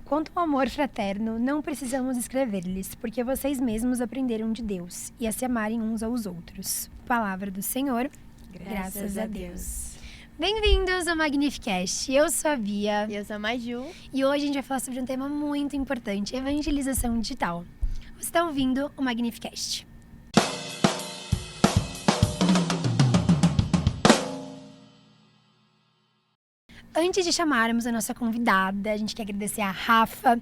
Quanto ao amor fraterno, não precisamos escrever-lhes, porque vocês mesmos aprenderam de Deus e a se amarem uns aos outros. Palavra do Senhor, graças a Deus. Bem-vindos ao Magnificast. Eu sou a Bia. E eu sou a Maju. E hoje a gente vai falar sobre um tema muito importante, evangelização digital. Você está ouvindo o Magnificast. Antes de chamarmos a nossa convidada, a gente quer agradecer a Rafa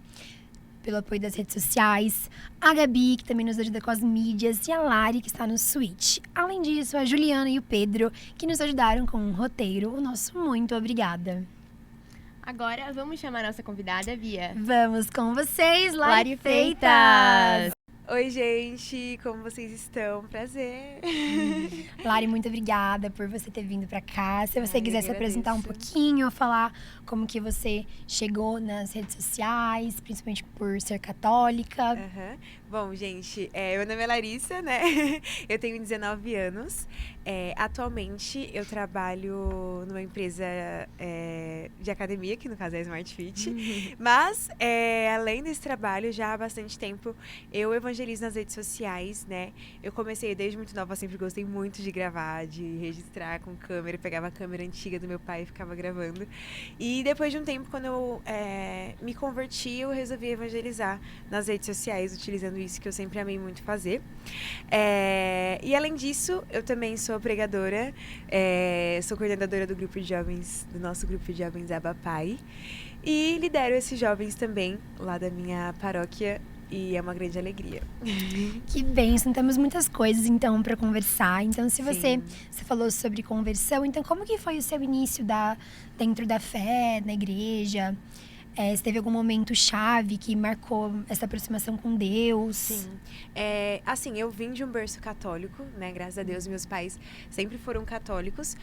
pelo apoio das redes sociais, a Gabi, que também nos ajuda com as mídias, e a Lari, que está no Switch. Além disso, a Juliana e o Pedro, que nos ajudaram com o roteiro. O nosso muito obrigada. Agora vamos chamar a nossa convidada, Bia. Vamos com vocês, Lari Freitas! Freitas. Oi, gente, como vocês estão? Prazer. Lari, muito obrigada por você ter vindo pra cá. Se você quiser se apresentar um agradeço. pouquinho, falar como que você chegou nas redes sociais, principalmente por ser católica. Aham. Bom, gente, meu nome é Larissa, né? Eu tenho 19 anos. Atualmente, eu trabalho numa empresa de academia, que no caso é a Smart Fit. Mas, além desse trabalho, já há bastante tempo, eu evangelizo nas redes sociais, né? Eu comecei desde muito nova, sempre gostei muito de gravar, de registrar com câmera. Eu pegava a câmera antiga do meu pai e ficava gravando. E depois de um tempo, quando eu me converti, eu resolvi evangelizar nas redes sociais, utilizando isso que eu sempre amei muito fazer. E além disso, eu também sou pregadora, sou coordenadora do grupo de jovens, do nosso grupo de jovens Abapai. E lidero esses jovens também lá da minha paróquia. E é uma grande alegria. Que bênção, temos muitas coisas então para conversar. Então, se você falou sobre conversão, então como que foi o seu início dentro da fé, na igreja? Se teve algum momento chave que marcou essa aproximação com Deus? Sim. Assim, eu vim de um berço católico, né? Graças a Deus, meus pais sempre foram católicos.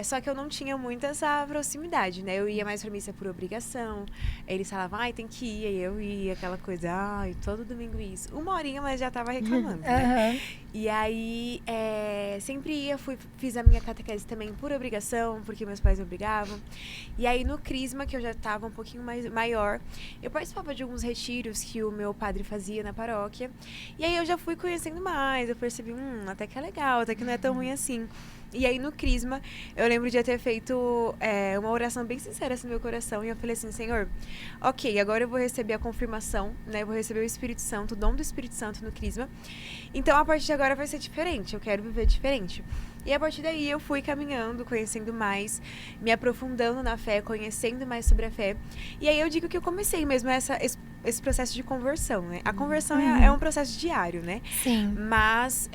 Só que eu não tinha muito essa proximidade, né? Eu ia mais pra missa por obrigação. Eles falavam, ai, tem que ir. Aí eu ia, aquela coisa, ai, todo domingo isso. Uma horinha, mas já tava reclamando, né? E aí, sempre ia, fiz a minha catequese também por obrigação, porque meus pais me obrigavam. E aí, no Crisma, que eu já tava um pouquinho maior, eu participava de alguns retiros que o meu padre fazia na paróquia. E aí, eu já fui conhecendo mais, eu percebi, até que é legal, até que não é tão ruim assim. E aí, no Crisma, eu lembro de eu ter feito uma oração bem sincera assim, no meu coração. E eu falei assim, Senhor, ok, agora eu vou receber a confirmação, né? Eu vou receber o Espírito Santo, o dom do Espírito Santo no Crisma. Então, a partir de agora vai ser diferente, eu quero viver diferente. E a partir daí, eu fui caminhando, conhecendo mais, me aprofundando na fé, conhecendo mais sobre a fé. E aí, eu digo que eu comecei mesmo esse processo de conversão, né? A conversão é um processo diário, né? Sim. Mas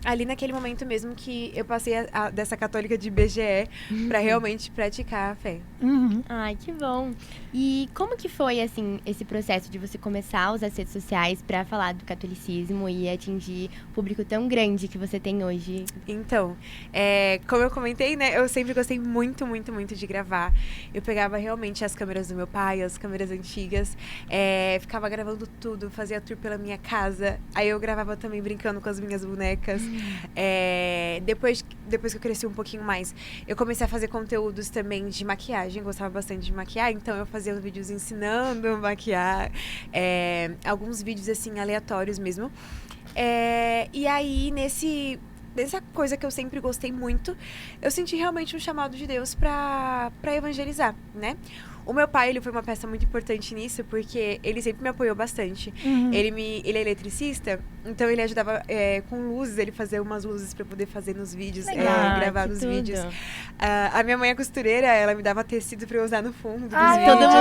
ali naquele momento mesmo que eu passei dessa católica de BGE para realmente praticar a fé. Ai, que bom. E como que foi, assim, esse processo de você começar a usar as redes sociais pra falar do catolicismo e atingir o público tão grande que você tem hoje? Então, como eu comentei, né, eu sempre gostei muito, muito, muito de gravar. Eu pegava realmente as câmeras do meu pai, as câmeras antigas, ficava gravando tudo, fazia tour pela minha casa. Aí eu gravava também brincando com as minhas bonecas. Depois que eu cresci um pouquinho mais, eu comecei a fazer conteúdos também de maquiagem, gostava bastante de maquiar, então eu fazia uns vídeos ensinando a maquiar, alguns vídeos assim aleatórios mesmo. E aí dessa coisa que eu sempre gostei muito, eu senti realmente um chamado de Deus pra evangelizar, né? O meu pai, ele foi uma peça muito importante nisso, porque ele sempre me apoiou bastante. Ele é eletricista, então ele ajudava com luzes, ele fazia umas luzes pra poder fazer nos vídeos, gravar nos vídeos. A minha mãe é costureira, ela me dava tecido pra eu usar no fundo dos vídeos. Todo mundo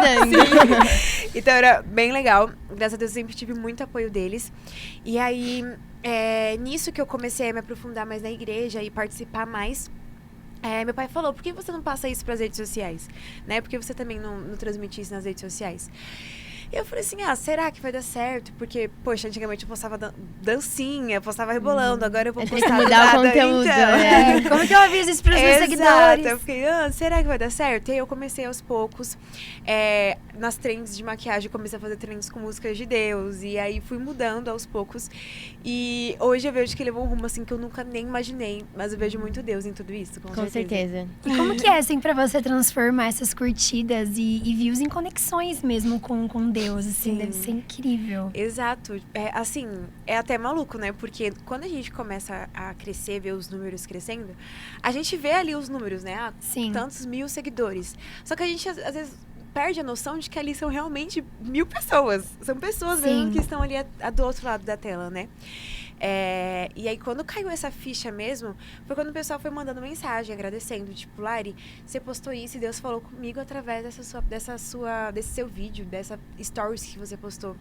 ajudando. Então era bem legal. Graças a Deus eu sempre tive muito apoio deles. E aí, nisso que eu comecei a me aprofundar mais na igreja e participar mais, meu pai falou, por que você não passa isso para as redes sociais? Né? Por que você também não transmite isso nas redes sociais? E eu falei assim, será que vai dar certo? Porque, poxa, antigamente eu postava dancinha, postava rebolando, agora eu vou Tem postar que mudar o nada, conteúdo, então. né? Como que eu aviso isso pros meus Exato. seguidores? Eu fiquei, será que vai dar certo? E aí eu comecei aos poucos, nas trends de maquiagem, eu comecei a fazer trends com músicas de Deus. E aí fui mudando aos poucos. E hoje eu vejo que levou um rumo assim que eu nunca nem imaginei. Mas eu vejo muito Deus em tudo isso, Com certeza. E como que é, assim, pra você transformar essas curtidas e views em conexões mesmo com Deus, assim? Sim. Deve ser incrível. Exato. Assim, é até maluco, né? Porque quando a gente começa a crescer, ver os números crescendo, a gente vê ali os números, né? Sim. Tantos mil seguidores. Só que a gente, às vezes, perde a noção de que ali são realmente 1000 pessoas. São pessoas mesmo que estão ali do outro lado da tela, né? E aí, quando caiu essa ficha mesmo, foi quando o pessoal foi mandando mensagem, agradecendo. Tipo, Lari, você postou isso e Deus falou comigo através desse seu vídeo, dessa stories que você postou.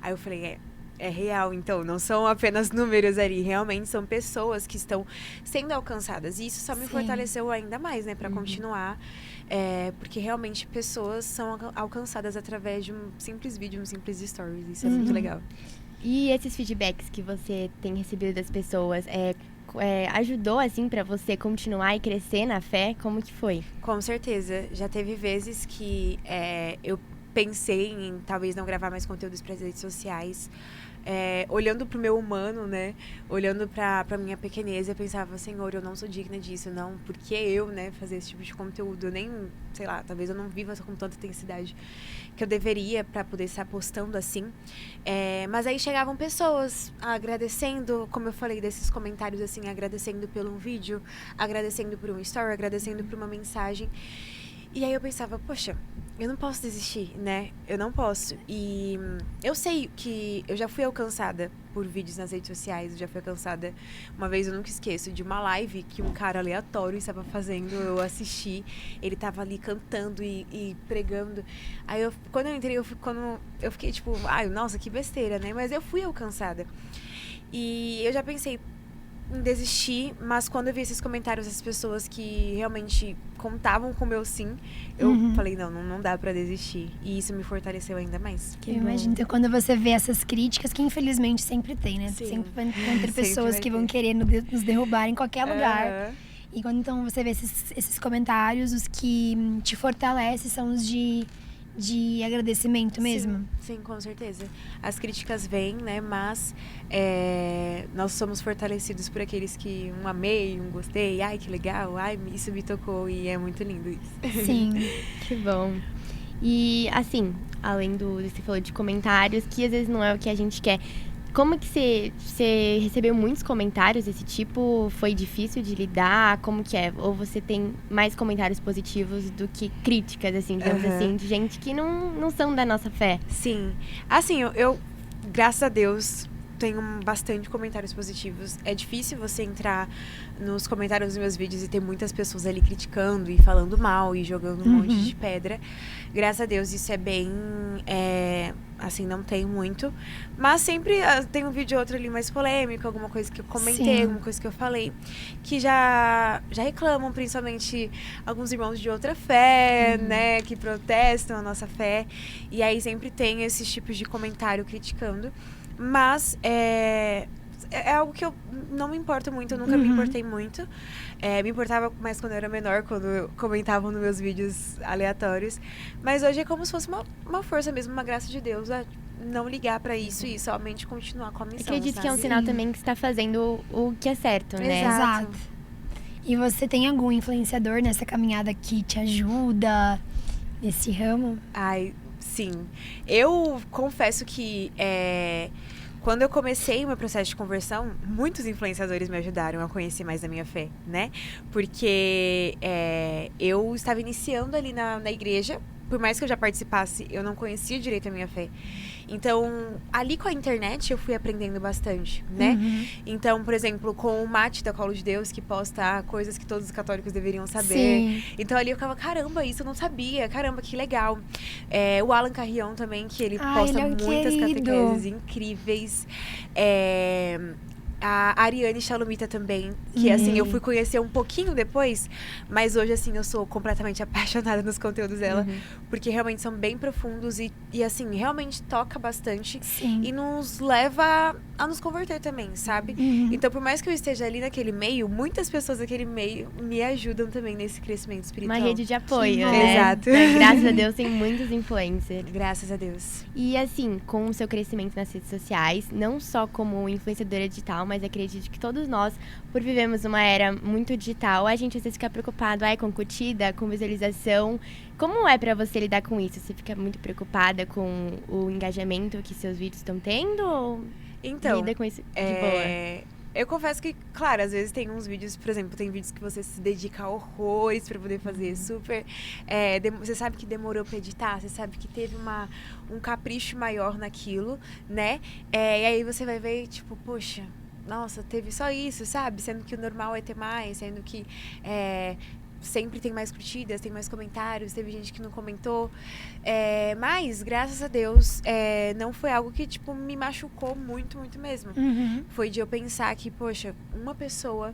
Aí eu falei, é real, então, não são apenas números ali, realmente são pessoas que estão sendo alcançadas. E isso só me fortaleceu ainda mais, né, pra continuar. Porque realmente pessoas são alcançadas através de um simples vídeo, um simples stories. Isso é muito legal. E esses feedbacks que você tem recebido das pessoas, ajudou, assim, pra você continuar e crescer na fé? Como que foi? Com certeza. Já teve vezes que eu pensei em talvez não gravar mais conteúdos para as redes sociais. Olhando pro meu humano, né? Olhando pra minha pequenez, eu pensava, Senhor, eu não sou digna disso, não. Por que eu, né, fazer esse tipo de conteúdo? Eu nem, sei lá, talvez eu não viva com tanta intensidade que eu deveria pra poder estar postando assim. Mas aí chegavam pessoas agradecendo, como eu falei, desses comentários assim, agradecendo por um vídeo, agradecendo por um story, agradecendo por uma mensagem. E aí eu pensava, poxa, eu não posso desistir, né? Eu não posso. E eu sei que eu já fui alcançada por vídeos nas redes sociais, eu já fui alcançada, uma vez eu nunca esqueço, de uma live que um cara aleatório estava fazendo, eu assisti, ele tava ali cantando e pregando. Aí quando eu entrei, eu fiquei tipo, nossa, que besteira, né? Mas eu fui alcançada. E eu já pensei em desistir, mas quando eu vi esses comentários das pessoas que realmente contavam com o meu sim, eu falei, não dá pra desistir. E isso me fortaleceu ainda mais. Eu imagino, então, quando você vê essas críticas, que infelizmente sempre tem, né? Sim. Sempre vão ter pessoas que vão querer nos derrubar em qualquer lugar. E quando então você vê esses comentários, os que te fortalecem são os de agradecimento mesmo? Sim, com certeza. As críticas vêm, né? Mas nós somos fortalecidos por aqueles que um amei, um gostei, ai, que legal, ai, isso me tocou e é muito lindo isso. Sim. Que bom. E, assim, além você falou de comentários, que às vezes não é o que a gente quer. Como que você recebeu muitos comentários desse tipo? Foi difícil de lidar? Como que é? Ou você tem mais comentários positivos do que críticas, assim, digamos assim, de gente que não são da nossa fé? Sim. Assim, eu graças a Deus, tenho bastante comentários positivos. É difícil você entrar nos comentários dos meus vídeos e ter muitas pessoas ali criticando e falando mal e jogando um monte de pedra. Graças a Deus, isso é bem... assim, não tem muito. Mas sempre tem um vídeo ou outro ali mais polêmico, alguma coisa que eu comentei, alguma coisa que eu falei, que já reclamam, principalmente alguns irmãos de outra fé, né, que protestam a nossa fé. E aí sempre tem esses tipos de comentário criticando. Mas é algo que eu não me importo muito, eu nunca me importei muito. Me importava mais quando eu era menor, quando comentavam nos meus vídeos aleatórios. Mas hoje é como se fosse uma força mesmo, uma graça de Deus a não ligar pra isso e somente continuar com a missão. Acredito que é um sinal também que você tá fazendo o que é certo, né? Exato. E você tem algum influenciador nessa caminhada que te ajuda nesse ramo? Ai, sim. Eu confesso que quando eu comecei o meu processo de conversão, muitos influenciadores me ajudaram a conhecer mais a minha fé, né? Porque eu estava iniciando ali na igreja, por mais que eu já participasse, eu não conhecia direito a minha fé. Então, ali com a internet, eu fui aprendendo bastante, né? Então, por exemplo, com o Mate da Colo de Deus, que posta coisas que todos os católicos deveriam saber. Sim. Então, ali eu ficava, caramba, isso eu não sabia. Caramba, que legal. O Alan Carrion também, que ele posta ele é um muitas querido. catequeses incríveis. A Ariane Chalumita também, que assim, eu fui conhecer um pouquinho depois, mas hoje, assim, eu sou completamente apaixonada nos conteúdos dela, porque realmente são bem profundos e assim, realmente toca bastante. Sim. E nos leva a nos converter também, sabe? Então, por mais que eu esteja ali naquele meio, muitas pessoas daquele meio me ajudam também nesse crescimento espiritual. Uma rede de apoio, bom. né? Exato. Graças a Deus, tem muitos influencers. Graças a Deus. E assim, com o seu crescimento nas redes sociais, não só como influenciadora digital, mas acredito que todos nós, por vivemos uma era muito digital, a gente às vezes fica preocupado com curtida, com visualização. Como é pra você lidar com isso? Você fica muito preocupada com o engajamento que seus vídeos estão tendo? Ou Então, lida com isso de boa? eu confesso que, claro, às vezes tem uns vídeos, por exemplo, tem vídeos que você se dedica a horrores pra poder fazer super... você sabe que demorou pra editar, você sabe que teve um capricho maior naquilo, né? E aí você vai ver, tipo, poxa, nossa, teve só isso, sabe? Sendo que o normal é ter mais, sendo que... sempre tem mais curtidas, tem mais comentários, teve gente que não comentou. Mas, graças a Deus, não foi algo que, tipo, me machucou muito, muito mesmo. Foi de eu pensar que, poxa, uma pessoa,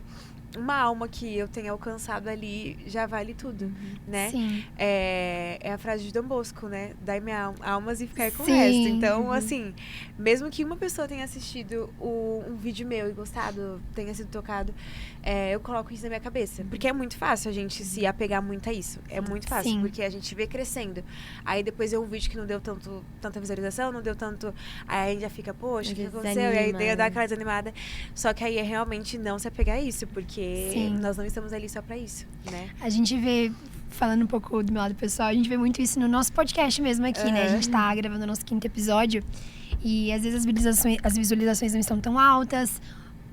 uma alma que eu tenha alcançado ali, já vale tudo, né? Sim. É a frase de Dom Bosco, né? Dai-me almas e ficar com o Sim. resto. Então, assim, mesmo que uma pessoa tenha assistido um vídeo meu e gostado, tenha sido tocado, eu coloco isso na minha cabeça. Porque é muito fácil a gente se apegar muito a isso. É muito fácil, Sim. porque a gente vê crescendo. Aí depois é um vídeo que não deu tanta visualização, não deu tanto... Aí a gente já fica, poxa, o que aconteceu? E aí dá aquela desanimada. Só que aí é realmente não se apegar a isso, porque nós não estamos ali só pra isso, né? A gente vê, falando um pouco do meu lado pessoal, a gente vê muito isso no nosso podcast mesmo aqui, né? A gente tá gravando o nosso 5º episódio e às vezes as visualizações não estão tão altas,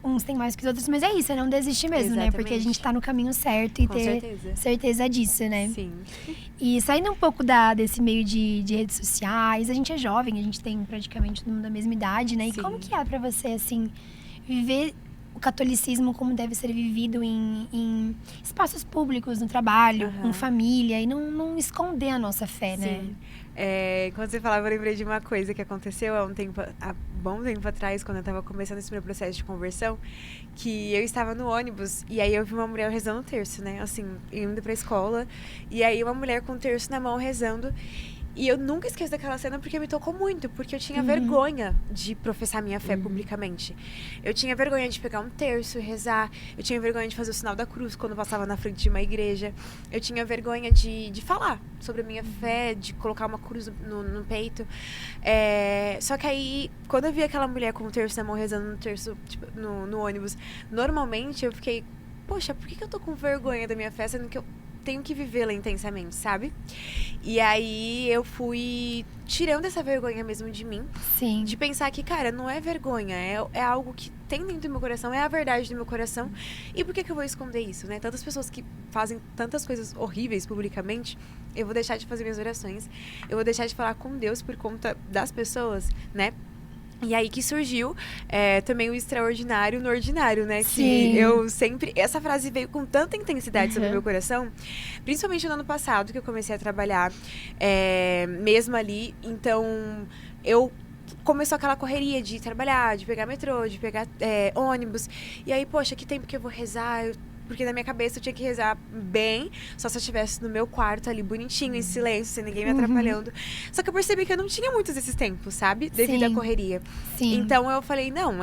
uns tem mais que os outros, mas é isso, é não desistir mesmo, né? Porque a gente tá no caminho certo e Com ter certeza disso, né? Sim. E saindo um pouco desse meio de redes sociais, a gente é jovem, a gente tem praticamente todo mundo da mesma idade, né? E Sim. como que é pra você, assim, viver o catolicismo como deve ser vivido em espaços públicos, no trabalho, com família, e não esconder a nossa fé, né? Sim. Quando você falava, eu lembrei de uma coisa que aconteceu há bom tempo atrás, quando eu estava começando esse meu processo de conversão, que eu estava no ônibus e aí eu vi uma mulher rezando o terço, né? Assim, indo pra escola, e aí uma mulher com o terço na mão rezando. E eu nunca esqueço daquela cena porque me tocou muito, porque eu tinha vergonha de professar minha fé publicamente. Eu tinha vergonha de pegar um terço e rezar. Eu tinha vergonha de fazer o sinal da cruz quando eu passava na frente de uma igreja. Eu tinha vergonha de falar sobre a minha fé, de colocar uma cruz no peito. Só que aí, quando eu vi aquela mulher com o terço na mão rezando no terço, tipo, no ônibus, normalmente eu fiquei, poxa, por que eu tô com vergonha da minha fé, sendo que eu tenho que vivê-la intensamente, sabe? E aí eu fui tirando essa vergonha mesmo de mim. Sim. De pensar que, cara, não é vergonha, é algo que tem dentro do meu coração, é a verdade do meu coração. E por que eu vou esconder isso, né? Tantas pessoas que fazem tantas coisas horríveis publicamente, eu vou deixar de fazer minhas orações, eu vou deixar de falar com Deus por conta das pessoas, né? E aí que surgiu também o extraordinário no ordinário, né? Sim. Que eu sempre... Essa frase veio com tanta intensidade sobre o meu coração, principalmente no ano passado, que eu comecei a trabalhar mesmo ali. Então, começou aquela correria de trabalhar, de pegar metrô, de pegar ônibus. E aí, poxa, que tempo que eu vou rezar? Porque na minha cabeça eu tinha que rezar bem, só se eu estivesse no meu quarto ali, bonitinho, em silêncio, sem ninguém me atrapalhando. Só que eu percebi que eu não tinha muitos desses tempos, sabe? Devido à correria. Sim. Então eu falei, não,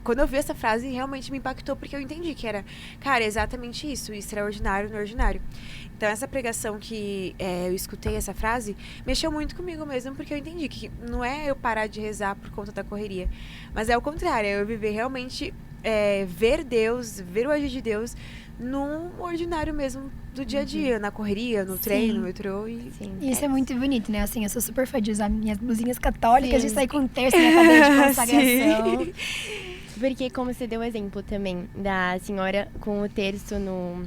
quando eu vi essa frase, realmente me impactou, porque eu entendi que era, cara, exatamente isso, extraordinário no ordinário. Então essa pregação que eu escutei, essa frase, mexeu muito comigo mesmo, porque eu entendi que não é eu parar de rezar por conta da correria, mas é o contrário, é eu viver realmente... ver Deus, ver o agir de Deus no ordinário mesmo do dia a dia, na correria, no trem, no metrô. Isso é muito bonito, né? Assim, eu sou super fã de usar minhas blusinhas católicas, de sair com um terço na cadeira de consagração. Porque como você deu o exemplo também da senhora com o terço no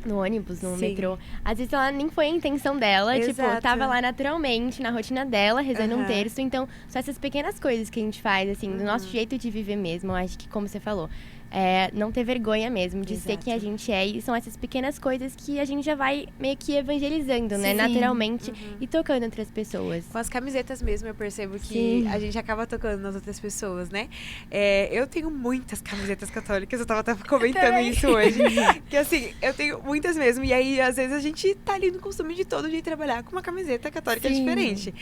ônibus, no metrô. Às vezes ela nem foi a intenção dela, tipo, tava lá naturalmente, na rotina dela, rezando um terço. Então, são essas pequenas coisas que a gente faz, assim, do nosso jeito de viver mesmo. Eu acho que, como você falou, não ter vergonha mesmo de ser Exato. quem a gente é. E são essas pequenas coisas que a gente já vai meio que evangelizando, né? Sim. Naturalmente. E tocando outras pessoas. Com as camisetas mesmo, eu percebo que Sim. a gente acaba tocando nas outras pessoas, né? Eu tenho muitas camisetas católicas, eu tava até comentando também. isso hoje. Que assim, eu tenho muitas mesmo. E aí, às vezes, a gente tá ali no costume de todo dia trabalhar com uma camiseta católica Sim. diferente.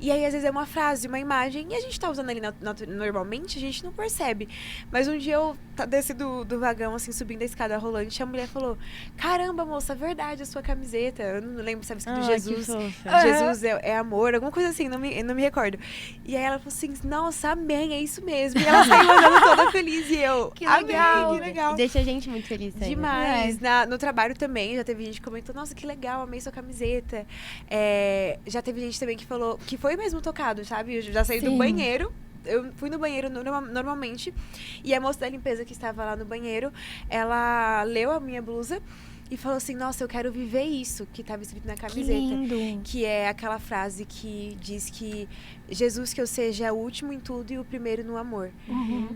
E aí, às vezes, é uma frase, uma imagem, e a gente tá usando ali normalmente, a gente não percebe. Mas um dia eu desci do vagão, assim, subindo a escada rolante, e a mulher falou: caramba, moça, verdade, a sua camiseta. Eu não lembro se estava escrito Ai, Jesus. que fofa. Jesus é amor, alguma coisa assim, não me recordo. E aí ela falou assim: nossa, amém, é isso mesmo. E ela saiu andando toda feliz e eu, Que amém, legal. que legal. E deixa a gente muito feliz também. Demais. No trabalho também, já teve gente que comentou: nossa, que legal, amei sua camiseta. Já teve gente também que falou que foi mesmo tocado, sabe? Eu já saí do Sim. banheiro. Eu fui no banheiro normalmente. E a moça da limpeza que estava lá no banheiro, ela leu a minha blusa e falou assim: nossa, eu quero viver isso que estava escrito na Que camiseta. lindo. Que é aquela frase que diz que Jesus que eu seja o último em tudo e o primeiro no amor.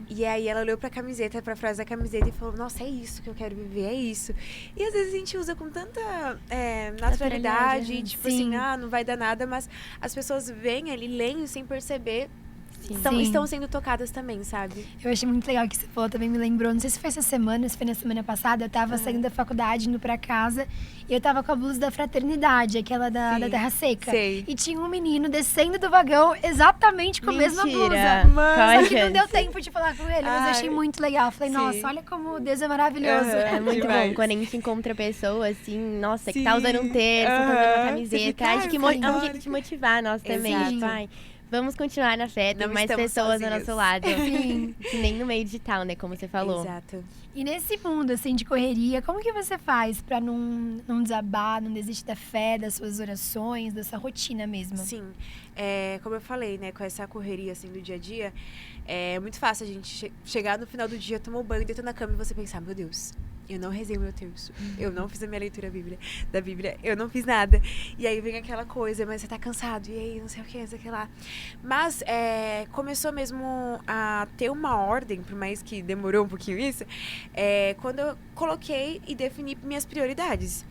E aí ela olhou pra camiseta, pra frase da camiseta e falou: nossa, é isso que eu quero viver, é isso. E às vezes a gente usa com tanta naturalidade, e tipo Sim. assim, não vai dar nada, mas as pessoas veem ali, leem sem perceber, Sim. estão sendo tocadas também, sabe? Eu achei muito legal que você falou, também me lembrou, não sei se foi essa semana, se foi na semana passada, eu tava saindo da faculdade, indo pra casa, e eu tava com a blusa da fraternidade, aquela da Sim, Terra Seca. sei. E tinha um menino descendo do vagão exatamente com a mesma Mentira. blusa. Qual Só a que não chance? deu tempo de falar com ele, mas eu achei Ai, muito legal. Eu falei, sim. nossa, olha como Deus é maravilhoso. É muito Demais. bom quando a gente encontra pessoas assim, nossa, que tá Sim. usando um terço, tá usando uma Você camiseta. fica, Acho que é um simbólica. jeito de motivar nós também. Exato. Tipo, ai, vamos continuar na fé, tem Não mais estamos pessoas sozinhas. ao nosso lado. Sim. Que nem no meio digital, né? Como você falou. Exato. E nesse mundo, assim, de correria, como que você faz pra não desabar, não desistir da fé, das suas orações, da sua rotina mesmo? Sim, como eu falei, né, com essa correria assim do dia a dia, é muito fácil a gente chegar no final do dia, tomar um banho, deitar na cama e você pensar: meu Deus, eu não rezei o meu terço, eu não fiz a minha leitura da Bíblia, eu não fiz nada. E aí vem aquela coisa, mas você tá cansado, e aí não sei o que, não sei o que lá. Mas começou mesmo a ter uma ordem, por mais que demorou um pouquinho isso, quando eu coloquei e defini minhas prioridades.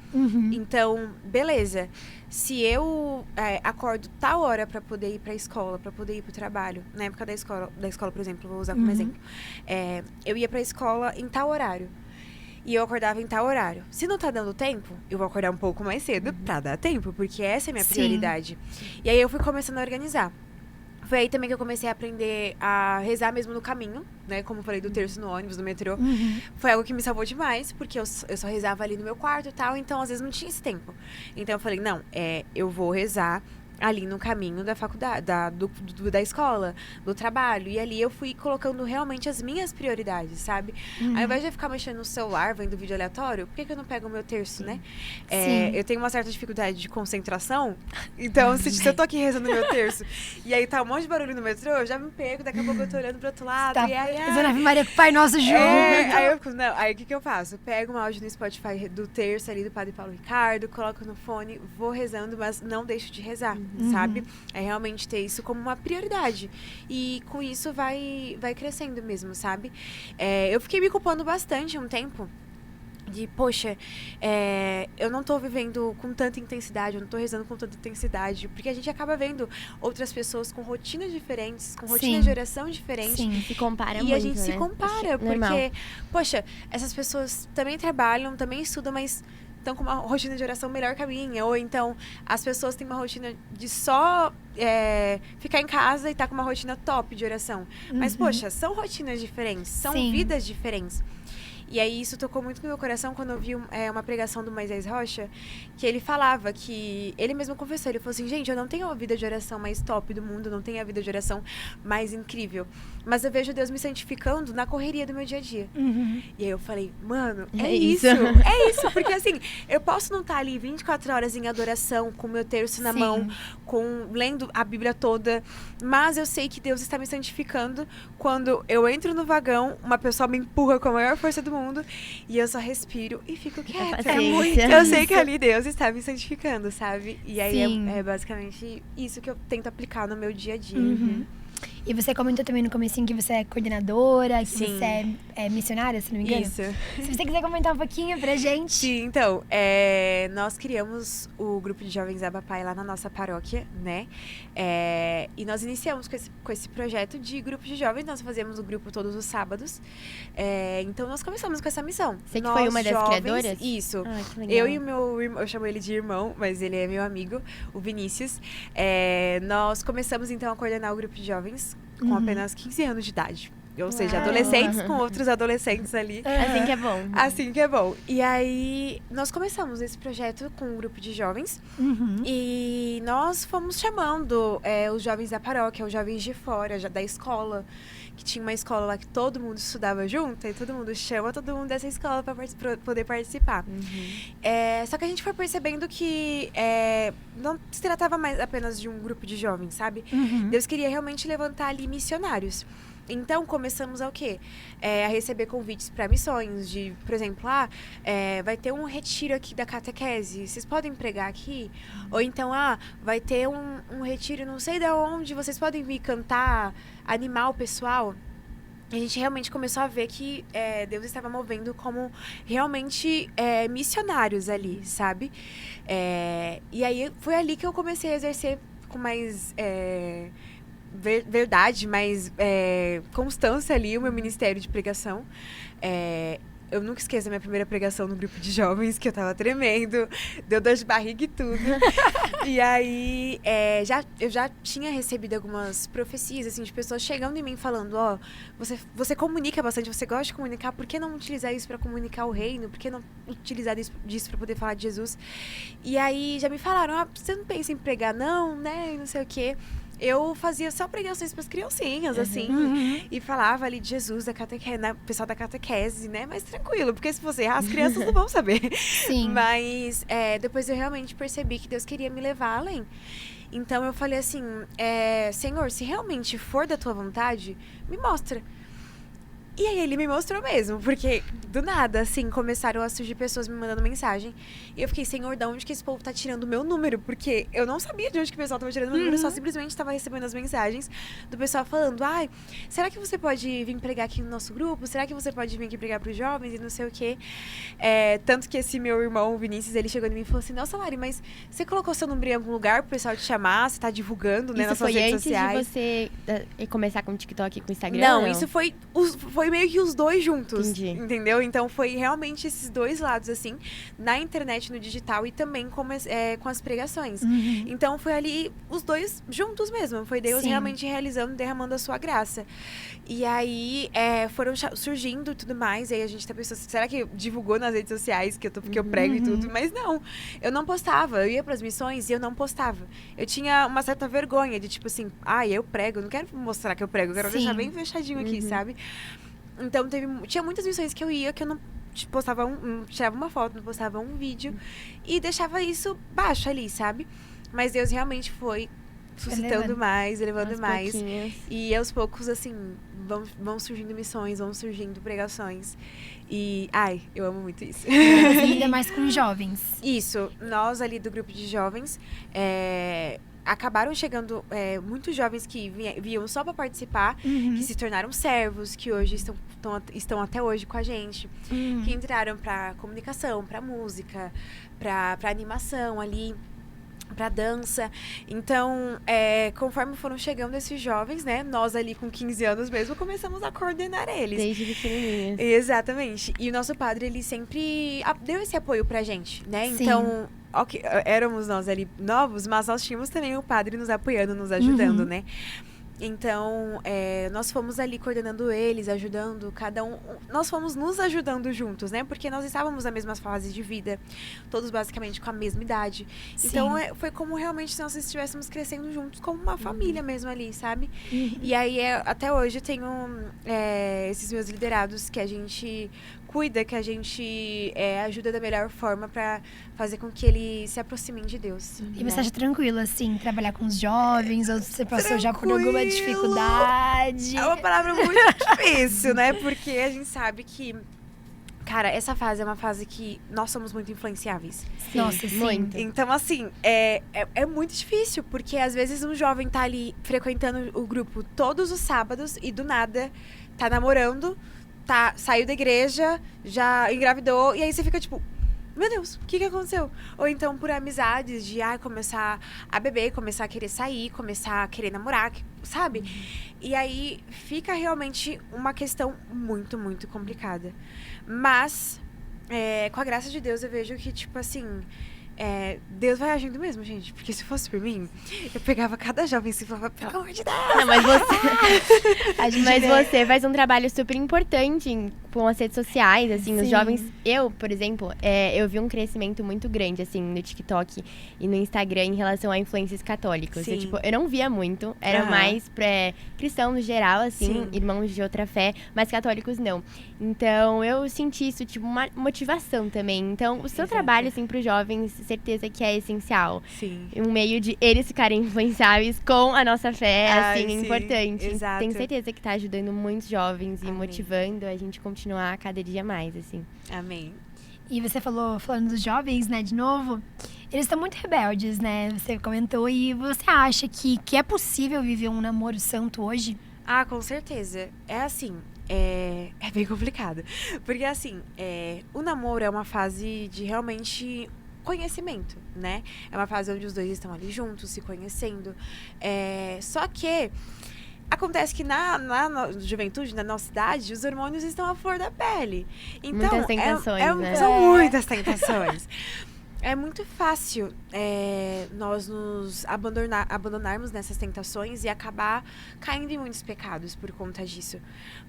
Então, beleza. Se eu acordo tal hora pra poder ir pra escola, pra poder ir pro trabalho, na época da escola, por exemplo, vou usar como exemplo, eu ia pra escola em tal horário. E eu acordava em tal horário. Se não tá dando tempo, eu vou acordar um pouco mais cedo pra dar tempo, porque essa é a minha Sim. prioridade. E aí eu fui começando a organizar. Foi aí também que eu comecei a aprender a rezar mesmo no caminho, né? Como eu falei do terço no ônibus, no metrô. Foi algo que me salvou demais, porque eu só rezava ali no meu quarto e tal, então às vezes não tinha esse tempo. Então eu falei: não, eu vou rezar ali no caminho da faculdade, da escola, do trabalho. E ali eu fui colocando realmente as minhas prioridades, sabe? Ao invés de eu ficar mexendo no celular, vendo vídeo aleatório, por que eu não pego o meu terço, né? Sim. Eu tenho uma certa dificuldade de concentração, então se eu tô aqui rezando meu terço, e aí tá um monte de barulho no metrô, eu já me pego, daqui a pouco eu tô olhando pro outro lado, Tá e aí... rezando Ave Maria com o Pai Nosso junto. Aí o que eu faço? Pego um áudio no Spotify do terço ali do Padre Paulo Ricardo, coloco no fone, vou rezando, mas não deixo de rezar, sabe? É realmente ter isso como uma prioridade. E com isso vai crescendo mesmo, sabe? Eu fiquei me culpando bastante um tempo. De, poxa, eu não tô vivendo com tanta intensidade, eu não tô rezando com tanta intensidade. Porque a gente acaba vendo outras pessoas com rotinas diferentes, com rotinas de oração diferentes. Sim. Se compara E muito, a gente se né? compara, Normal. porque, poxa, essas pessoas também trabalham, também estudam, mas estão com uma rotina de oração melhor que a minha. Ou então, as pessoas têm uma rotina de só ficar em casa e tá com uma rotina top de oração. Mas, poxa, são rotinas diferentes, são Sim. vidas diferentes. E aí isso tocou muito no meu coração quando eu vi uma pregação do Moisés Rocha, que ele falava que, ele mesmo confessou, ele falou assim: gente, eu não tenho a vida de oração mais top do mundo, não tenho a vida de oração mais incrível, mas eu vejo Deus me santificando na correria do meu dia a dia. E aí eu falei: mano, é isso, porque assim, eu posso não estar ali 24 horas em adoração, com o meu terço na Sim. mão, lendo a Bíblia toda, mas eu sei que Deus está me santificando quando eu entro no vagão, uma pessoa me empurra com a maior força do mundo, e eu só respiro e fico quieta. paciência. Eu sei que ali Deus está me santificando, sabe? E aí Sim. é basicamente isso que eu tento aplicar no meu dia a dia. E você comentou também no comecinho que você é coordenadora, que Sim. você é missionária, se não me engano. Isso. Se você quiser comentar um pouquinho pra gente. Sim, então, nós criamos o grupo de jovens Abapai lá na nossa paróquia, né? E nós iniciamos com esse projeto de grupo de jovens, nós fazemos o grupo todos os sábados. Então, nós começamos com essa missão. Você que Nós, foi uma das jovens, criadoras? Isso. Ah, que legal. Eu e o meu irmão, eu chamo ele de irmão, mas ele é meu amigo, o Vinícius. Nós começamos, então, a coordenar o grupo de jovens com apenas 15 anos de idade. Ou seja, Uau. adolescentes com outros adolescentes ali. Assim que é bom. Assim que é bom. E aí, nós começamos esse projeto com um grupo de jovens. E nós fomos chamando os jovens da paróquia, os jovens de fora, já da escola. Que tinha uma escola lá que todo mundo estudava junto. E todo mundo chama todo mundo dessa escola para poder participar. Só que a gente foi percebendo que não se tratava mais apenas de um grupo de jovens, sabe? Deus queria realmente levantar ali missionários. Então, começamos a quê? A receber convites para missões, de, por exemplo, vai ter um retiro aqui da catequese, vocês podem pregar aqui? Ou então, vai ter um retiro não sei de onde, vocês podem vir cantar, animar o pessoal? A gente realmente começou a ver que Deus estava movendo como realmente missionários ali, sabe? E aí, foi ali que eu comecei a exercer com mais... verdade, mas constância ali o meu ministério de pregação. Eu nunca esqueço a minha primeira pregação no grupo de jovens, que eu tava tremendo, deu dor de barriga e tudo. E aí, eu já tinha recebido algumas profecias, assim, de pessoas chegando em mim falando, você comunica bastante, você gosta de comunicar, por que não utilizar isso para comunicar o reino? Por que não utilizar disso para poder falar de Jesus? E aí, já me falaram, você não pensa em pregar não, né, e não sei o quê. Eu fazia só pregações para as criancinhas, assim, e falava ali de Jesus, da catequese, né, pessoal da catequese, né, mas tranquilo, porque se você errar, as crianças não vão saber. Sim. Mas depois eu realmente percebi que Deus queria me levar além. Então eu falei assim, Senhor, se realmente for da tua vontade, me mostra. E aí ele me mostrou mesmo, porque do nada, assim, começaram a surgir pessoas me mandando mensagem. E eu fiquei, Senhor, de onde que esse povo tá tirando o meu número? Porque eu não sabia de onde que o pessoal tava tirando o meu número, eu só simplesmente tava recebendo as mensagens do pessoal falando, será que você pode vir pregar aqui no nosso grupo? Será que você pode vir aqui pregar pros jovens? E não sei o quê. Tanto que esse meu irmão, o Vinícius, ele chegou em mim e falou assim, nossa, Lari, mas você colocou seu número em algum lugar pro pessoal te chamar? Você tá divulgando, né, nas suas redes sociais? Isso foi antes de você começar com o TikTok e com o Instagram? Não, isso foi meio que os dois juntos, Entendi. entendeu? Então foi realmente esses dois lados, assim, na internet, no digital e também com as pregações. Então foi ali os dois juntos mesmo, foi Deus realmente realizando, derramando a sua graça. E aí foram surgindo e tudo mais, e aí a gente tá pensando, será que divulgou nas redes sociais porque eu prego e tudo? Mas não, eu não postava, eu ia pras missões e eu não postava. Eu tinha uma certa vergonha de tipo assim, eu prego, eu não quero mostrar que eu prego, eu quero deixar bem fechadinho aqui, sabe? Então tinha muitas missões que eu ia que eu não postava tirava uma foto, não postava um vídeo e deixava isso baixo ali, sabe? Mas Deus realmente foi suscitando mais, elevando mais. Pouquinhos. E aos poucos, assim, vão surgindo missões, vão surgindo pregações. E, eu amo muito isso. Você lida mais com jovens. Isso, nós ali do grupo de jovens, acabaram chegando muitos jovens que vinham só para participar, que se tornaram servos, que hoje estão até hoje com a gente, que entraram para comunicação, para música, para animação ali, para dança. Então, conforme foram chegando esses jovens, né, nós ali com 15 anos mesmo, começamos a coordenar eles. Desde pequenininhas. Exatamente. E o nosso padre, ele sempre deu esse apoio pra gente, né? Sim. Então, éramos nós ali novos, mas nós tínhamos também o padre nos apoiando, nos ajudando, né? Então, nós fomos ali coordenando eles, ajudando cada um. Nós fomos nos ajudando juntos, né? Porque nós estávamos na mesma fase de vida, todos basicamente com a mesma idade. Então, foi como realmente se nós estivéssemos crescendo juntos, como uma família mesmo ali, sabe? E aí, até hoje, eu tenho esses meus liderados que a gente cuida, que a gente ajuda da melhor forma pra fazer com que eles se aproximem de Deus. E você acha tranquilo, assim, trabalhar com os jovens? Ou você passou já por alguma dificuldade? É uma palavra muito difícil, né? Porque a gente sabe que cara, essa fase é uma fase que nós somos muito influenciáveis. Nossa, sim. muito. Então, assim, é muito difícil, porque às vezes um jovem tá ali frequentando o grupo todos os sábados e do nada tá namorando, saiu da igreja, já engravidou, e aí você fica tipo, meu Deus, o que aconteceu? Ou então por amizades de começar a beber, começar a querer sair, começar a querer namorar, sabe? E aí fica realmente uma questão muito, muito complicada. Mas, com a graça de Deus, eu vejo que, tipo assim, Deus vai agindo mesmo, gente. Porque se fosse por mim, eu pegava cada jovem e falava, pelo amor de Deus. Não, mas você faz um trabalho super importante com as redes sociais, assim, os Sim. jovens. Eu, por exemplo, eu vi um crescimento muito grande, assim, no TikTok e no Instagram em relação a influências católicos. Sim. Eu não via muito, era mais pra cristão no geral, assim, Sim. irmãos de outra fé, mas católicos não. Então, eu senti isso, tipo, uma motivação também. Então, o seu Exato. trabalho, assim, pros jovens, certeza que é essencial. Sim. Um meio de eles ficarem influenciáveis com a nossa fé, Ai, assim, é sim, importante. exato. Tenho certeza que tá ajudando muitos jovens e Amém. motivando a gente continuar cada dia mais, assim. Amém. E você falando dos jovens, né, de novo, eles estão muito rebeldes, né? Você comentou, e você acha que é possível viver um namoro santo hoje? Ah, com certeza. É assim, é bem complicado. Porque assim, o namoro é uma fase de realmente conhecimento, né? É uma fase onde os dois estão ali juntos, se conhecendo. Só que acontece que na juventude, na nossa idade, os hormônios estão à flor da pele. Então, Muitas tentações, né? São muitas tentações. É muito fácil nós nos abandonarmos nessas tentações e acabar caindo em muitos pecados por conta disso.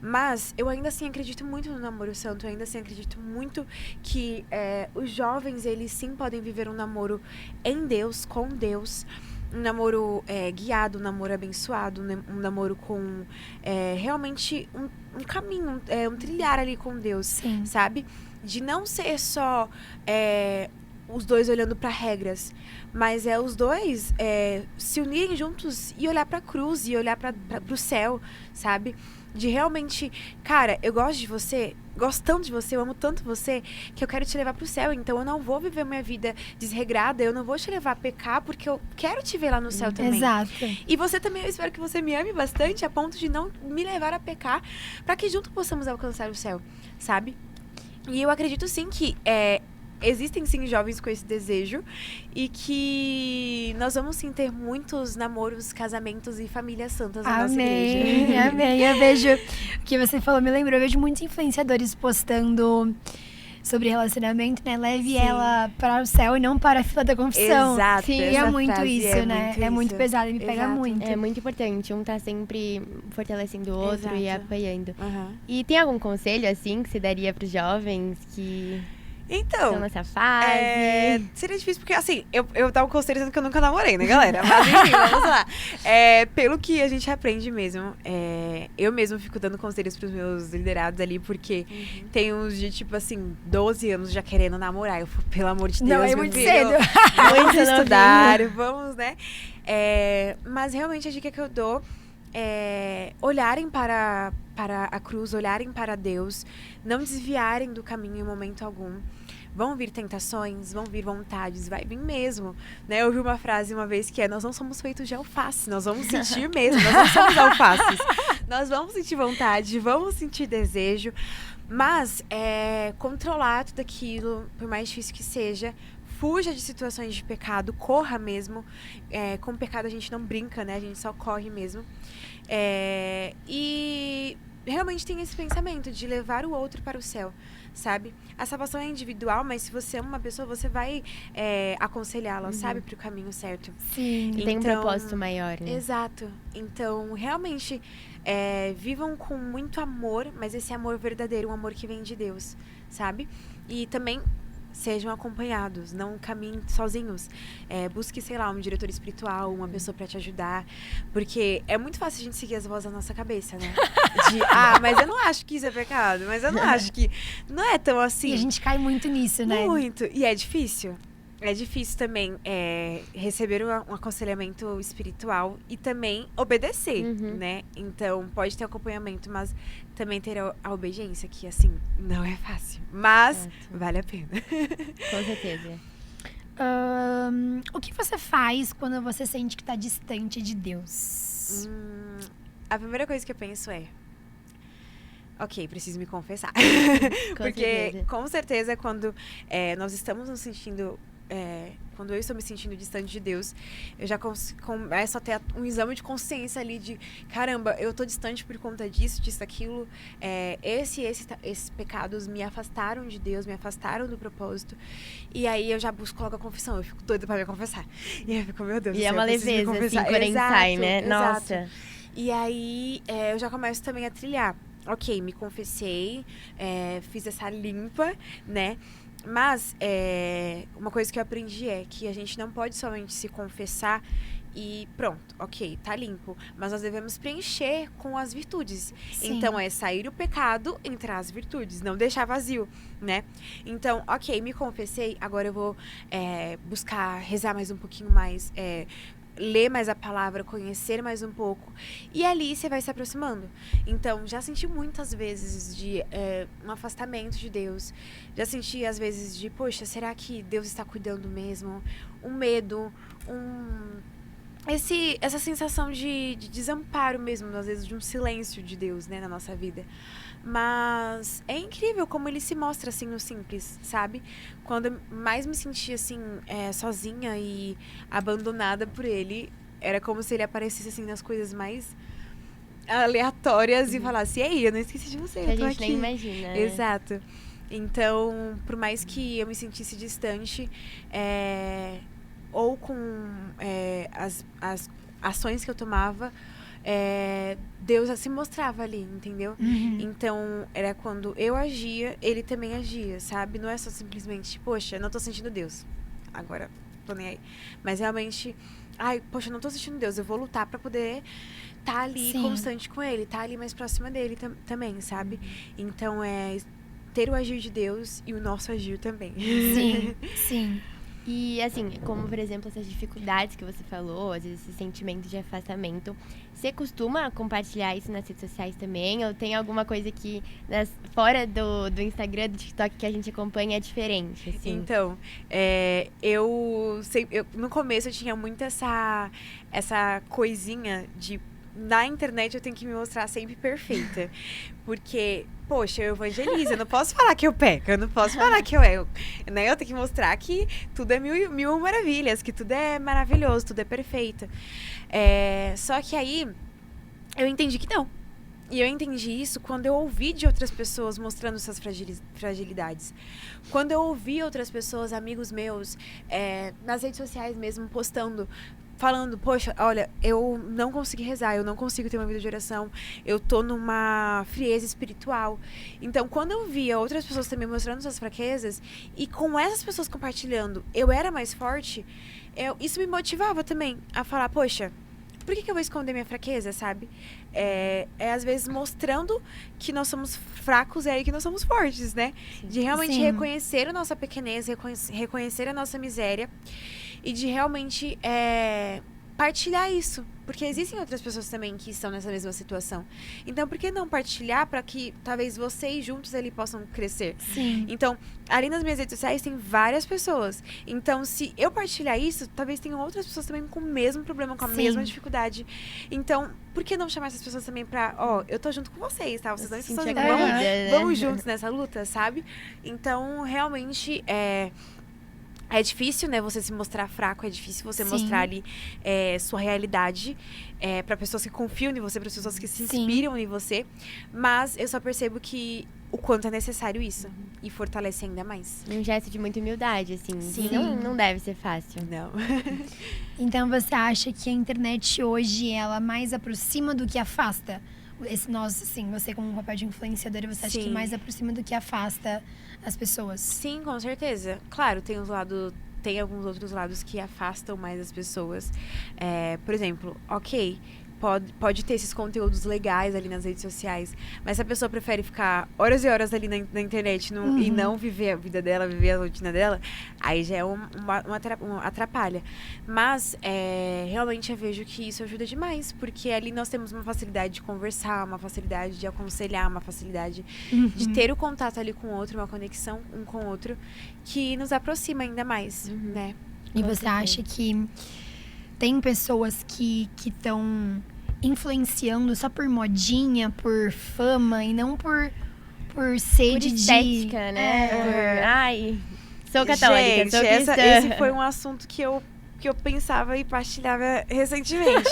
Mas eu ainda assim acredito muito no namoro santo, eu ainda assim acredito muito que os jovens, eles sim podem viver um namoro em Deus, com Deus. Um namoro guiado, um namoro abençoado, um namoro com realmente um caminho, um trilhar ali com Deus, Sim. sabe? De não ser só os dois olhando para regras, mas os dois se unirem juntos e olhar para a cruz e olhar para o céu, sabe? De realmente, cara, eu gosto de você, gosto tanto de você, eu amo tanto você, que eu quero te levar pro céu. Então eu não vou viver minha vida desregrada, eu não vou te levar a pecar, porque eu quero te ver lá no céu também. Exato. E você também, eu espero que você me ame bastante a ponto de não me levar a pecar, para que juntos possamos alcançar o céu, sabe? E eu acredito sim que existem sim jovens com esse desejo e que nós vamos sim ter muitos namoros, casamentos e famílias santas na nossa igreja. Amém. Eu vejo o que você falou, me lembrou, eu vejo muitos influenciadores postando sobre relacionamento, né? Leve Sim. ela para o céu e não para a fila da confissão. Exato. Sim, E essa é muito frase isso, né? muito É muito isso. pesado, me pega Exato. muito. É muito importante, um tá sempre fortalecendo o outro e Exato. apoiando. Aham. E tem algum conselho, assim, que você daria pros jovens que Então, estão nessa fase? seria difícil porque, assim, eu tava um conselho dizendo que eu nunca namorei, né, galera? Mas enfim, vamos lá. Pelo que a gente aprende mesmo, eu mesmo fico dando conselhos pros meus liderados ali, porque tem uns de, tipo assim, 12 anos já querendo namorar. Eu falo, pelo amor de Deus, Não, é meu muito filho, cedo. Vamos Muito estudar, vamos, né? Mas realmente a dica que eu dou olharem para a cruz, olharem para Deus, não desviarem do caminho em momento algum. Vão vir tentações, vão vir vontades, vai vir mesmo, né? Eu ouvi uma frase uma vez que nós não somos feitos de alface, nós vamos sentir mesmo, nós não somos alfaces. Nós vamos sentir vontade, vamos sentir desejo, mas controlar tudo aquilo, por mais difícil que seja. Fuja de situações de pecado, corra mesmo. Com o pecado a gente não brinca, né? A gente só corre mesmo. E realmente tem esse pensamento de levar o outro para o céu, sabe? A salvação é individual, mas se você ama uma pessoa, você vai aconselhá-la, sabe? Para o caminho certo. Sim. Tem um Então, propósito maior, né? Exato. Então, realmente, vivam com muito amor, mas esse amor verdadeiro, um amor que vem de Deus, sabe? E também sejam acompanhados, não caminhem sozinhos. Busque, sei lá, um diretor espiritual, uma pessoa pra te ajudar. Porque é muito fácil a gente seguir as vozes da nossa cabeça, né? Mas eu não acho que isso é pecado. Mas eu não acho que... Não é tão assim. E a gente cai muito nisso, né? Muito. E é difícil. É difícil também receber um aconselhamento espiritual e também obedecer, né? Então, pode ter acompanhamento, mas também ter a obediência, que, assim, não é fácil. Mas vale a pena. Com certeza. O que você faz quando você sente que tá distante de Deus? A primeira coisa que eu penso é... Ok, preciso me confessar. Porque, certeza. com certeza, quando nós estamos nos sentindo... quando eu estou me sentindo distante de Deus, eu já começo a ter um exame de consciência ali de... Caramba, eu tô distante por conta disso, daquilo. Esses pecados me afastaram de Deus, me afastaram do propósito. E aí, eu já busco logo a confissão. Eu fico doida pra me confessar. E aí, eu fico, meu Deus do E céu, é uma eu preciso me leveza, assim, confessar. quando a gente sai, né? Exato. Nossa. E aí, eu já começo também a trilhar. Ok, me confessei, fiz essa limpa, né? Mas uma coisa que eu aprendi é que a gente não pode somente se confessar e pronto, ok, tá limpo. Mas nós devemos preencher com as virtudes. Sim. Então, sair o pecado, entrar as virtudes, não deixar vazio, né? Então, ok, me confessei, agora eu vou buscar rezar mais um pouquinho mais, ler mais a palavra, conhecer mais um pouco. E ali você vai se aproximando. Então, já senti muitas vezes de um afastamento de Deus. Já senti, às vezes, de, poxa, será que Deus está cuidando mesmo? Um medo, essa sensação de desamparo mesmo, às vezes, de um silêncio de Deus, né, na nossa vida. Mas é incrível como ele se mostra, assim, no simples, sabe? Quando eu mais me sentia, assim, sozinha e abandonada por ele, era como se ele aparecesse, assim, nas coisas mais aleatórias e falasse, e aí, eu não esqueci de você, Que eu tô a gente aqui. nem imagina, né? Exato. Então, por mais que eu me sentisse distante, ou com as ações que eu tomava, Deus se mostrava ali, entendeu? Então, era quando eu agia, ele também agia, sabe? Não é só simplesmente, poxa, não tô sentindo Deus. Agora, tô nem aí. Mas realmente, poxa, não tô sentindo Deus. Eu vou lutar pra poder tá ali constante com ele, tá ali mais próxima dele também, sabe? Então, ter o agir de Deus e o nosso agir também. Sim, sim. E, assim, como, por exemplo, essas dificuldades que você falou, às vezes esse sentimento de afastamento, você costuma compartilhar isso nas redes sociais também? Ou tem alguma coisa que, fora do Instagram, do TikTok, que a gente acompanha é diferente, assim? Então, no começo eu tinha muito essa coisinha de... Na internet eu tenho que me mostrar sempre perfeita. Porque, poxa, eu evangelizo, eu não posso falar que eu peco, eu não posso falar que eu erro. Né? Eu tenho que mostrar que tudo é mil maravilhas, que tudo é maravilhoso, tudo é perfeito. Só que aí, eu entendi que não. E eu entendi isso quando eu ouvi de outras pessoas mostrando suas fragilidades. Quando eu ouvi outras pessoas, amigos meus, nas redes sociais mesmo, postando... Falando, poxa, olha, eu não consegui rezar, eu não consigo ter uma vida de oração, eu tô numa frieza espiritual. Então, quando eu via outras pessoas também mostrando suas fraquezas, e com essas pessoas compartilhando, eu era mais forte, isso me motivava também a falar, poxa, por que eu vou esconder minha fraqueza, sabe? Às vezes mostrando que nós somos fracos, é aí que nós somos fortes, né? De realmente reconhecer a nossa pequenez, reconhecer a nossa miséria. E de realmente partilhar isso. Porque existem outras pessoas também que estão nessa mesma situação. Então, por que não partilhar para que talvez vocês juntos ali possam crescer? Sim. Então, ali nas minhas redes sociais tem várias pessoas. Então, se eu partilhar isso, talvez tenham outras pessoas também com o mesmo problema, com a mesma dificuldade. Então, por que não chamar essas pessoas também pra... eu tô junto com vocês, tá? Vocês não estão sozinhos. Vamos juntos nessa luta, sabe? Então, realmente, é difícil, né, você se mostrar fraco, é difícil você mostrar ali sua realidade para pessoas que confiam em você, para pessoas que se inspiram em você. Mas eu só percebo que o quanto é necessário isso. E fortalece ainda mais. Um gesto de muita humildade, assim. Sim. Não deve ser fácil. Não. Então você acha que a internet hoje, ela mais aproxima do que afasta? Você como um papel de influenciadora, você acha que mais aproxima do que afasta as pessoas? Sim, com certeza. Claro, tem alguns outros lados que afastam mais as pessoas. Por exemplo, pode ter esses conteúdos legais ali nas redes sociais, mas se a pessoa prefere ficar horas e horas ali na internet e não viver a vida dela, viver a rotina dela, aí já é uma atrapalha. Mas, realmente eu vejo que isso ajuda demais, porque ali nós temos uma facilidade de conversar, uma facilidade de aconselhar, uma facilidade de ter o contato ali com o outro, uma conexão um com o outro, que nos aproxima ainda mais, né? E você acha que tem pessoas que estão influenciando só por modinha, por fama e não por sede Por de... estética, né? Por, ai, sou católica, Gente, sou cristã. esse foi um assunto que eu pensava e partilhava recentemente.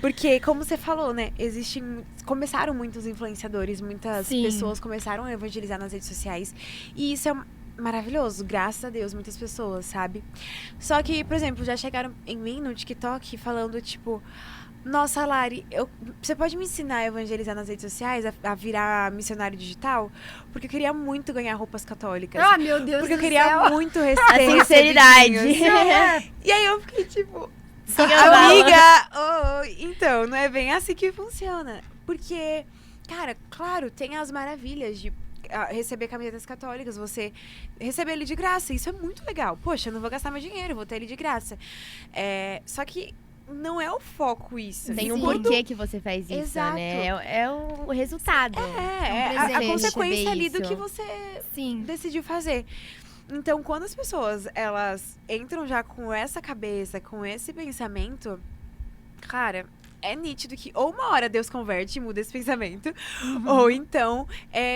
Porque, como você falou, né? Começaram muitos influenciadores, muitas pessoas começaram a evangelizar nas redes sociais. E isso é maravilhoso, graças a Deus, muitas pessoas, sabe? Só que, por exemplo, já chegaram em mim no TikTok falando, tipo... Nossa, Lari, você pode me ensinar a evangelizar nas redes sociais, a virar missionário digital? Porque eu queria muito ganhar roupas católicas. Ah, meu Deus Porque eu do queria céu. muito A receber sinceridade. recebidinhos. E aí eu fiquei tipo... Siga Amiga, então, não é bem assim que funciona. Porque, cara, claro, tem as maravilhas de receber camisetas católicas, você receber ele de graça, isso é muito legal. Poxa, eu não vou gastar meu dinheiro, vou ter ele de graça. Só que não é o foco isso. Tem um Sim. porquê que você faz isso, Exato. né? É o resultado. É a presente consequência ali do isso. que você Sim. decidiu fazer. Então, quando as pessoas, elas entram já com essa cabeça, com esse pensamento, cara, é nítido que ou uma hora Deus converte e muda esse pensamento, ou então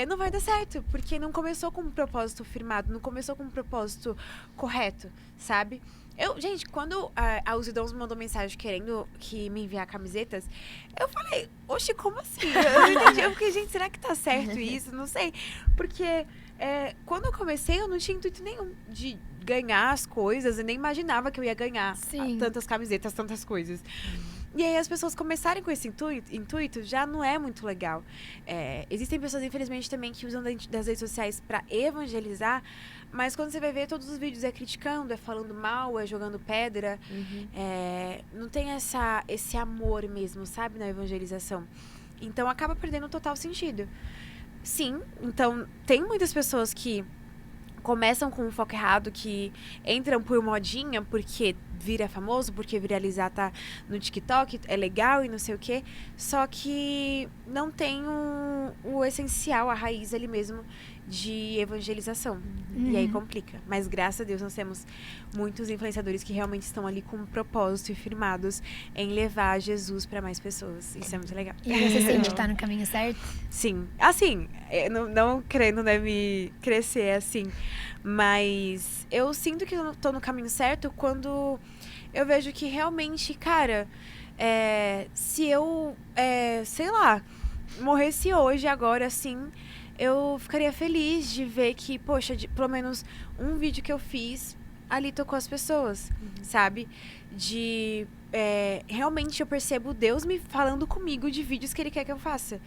não vai dar certo, porque não começou com um propósito firmado, não começou com um propósito correto, sabe? Gente, quando a Usidons me mandou mensagem querendo que me enviar camisetas, eu falei, oxe, como assim? Eu não entendi. Eu fiquei, gente, será que tá certo isso? Não sei. Porque quando eu comecei, eu não tinha intuito nenhum de ganhar as coisas. Eu nem imaginava que eu ia ganhar tantas camisetas, tantas coisas. E aí as pessoas começarem com esse intuito, já não é muito legal. Existem pessoas, infelizmente, também que usam das redes sociais para evangelizar, mas quando você vai ver, todos os vídeos é criticando, é falando mal, é jogando pedra. Não tem esse amor mesmo, sabe, na evangelização. Então acaba perdendo o total sentido. Sim, então tem muitas pessoas que começam com um foco errado, que entram por modinha, porque vira famoso, porque viralizar tá no TikTok, é legal e não sei o quê. Só que não tem o essencial, a raiz ali mesmo de evangelização. E aí complica. Mas graças a Deus nós temos muitos influenciadores que realmente estão ali com um propósito e firmados em levar Jesus para mais pessoas. Isso é muito legal. E você sente que tá no caminho certo? Sim. Assim, não querendo, né, me crescer assim, mas eu sinto que eu tô no caminho certo quando eu vejo que realmente, cara, se eu, sei lá, morresse hoje, agora, assim, eu ficaria feliz de ver que, poxa, pelo menos um vídeo que eu fiz ali tocou as pessoas, sabe? Realmente eu percebo Deus me falando comigo de vídeos que Ele quer que eu faça.